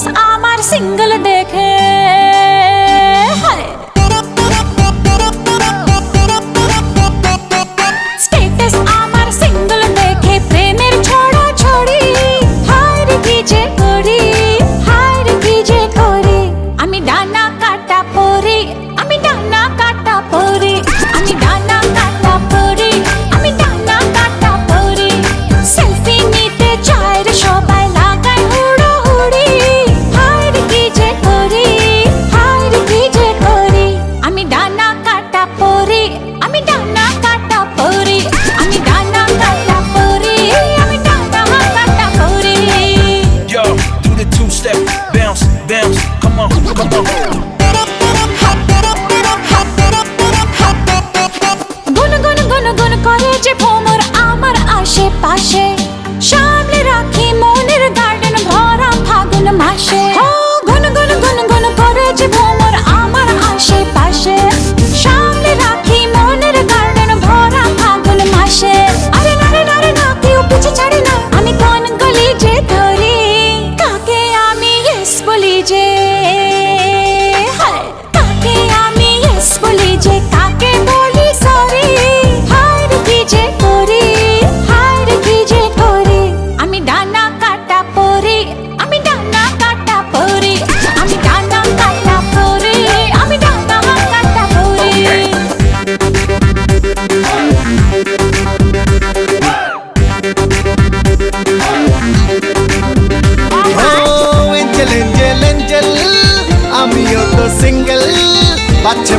Status আমার single দেখে status আমার সিঙ্গেল দেখে প্রেমের ছড়া ছড়ি হায় রে কি যে করি হায় রে কি যে করি আমি ডানা কাটা পরি আমি ডানা কাটা পরি আমি ডানা কাটা পরি আমি ডানা কাটা পরি সেলফি নিতে চায় রে সবাই লাগায় হুড়োহুড়ি হায় রে কি যে করি হায় রে কি যে করি আমি ডানা কাটা পরি আমি ডানা কাটা পরি আমি ডানা কাটা পরি আমি ডানা কাটা পরি Yo, do the two-step, bounce, bounce, come on, come on. গুন গুন গুন গুন করে যে ভ্রমর আমার আশেপাশে সামনে রাখি মনের গার্ডেন ভরা ফাগুন মাসে গুন গুন গুন গুন করে যে ভ্রমর আমার আশেপাশে সামনে রাখি মনের গার্ডেন ভরা ফাগুন মাসে আরে না রে না রে না কেউ পিছে ছাড়ে না আমি কোন গলি যে ধরি কাকে আমি ইয়েস বলি যে কাকে আমি ইয়েস বলি যে কাকে বলি সরি হায় রে কি যে করি হায় রে কি যে করি আমি ডানা কাটা পরি আমি ডানা কাটা পরি আমি ডানা কাটা পরি আমি ডানা কাটা পরি এঞ্জেল এঞ্জেল এঞ্জেল আমিও তো সিঙ্গেল বাচ্চা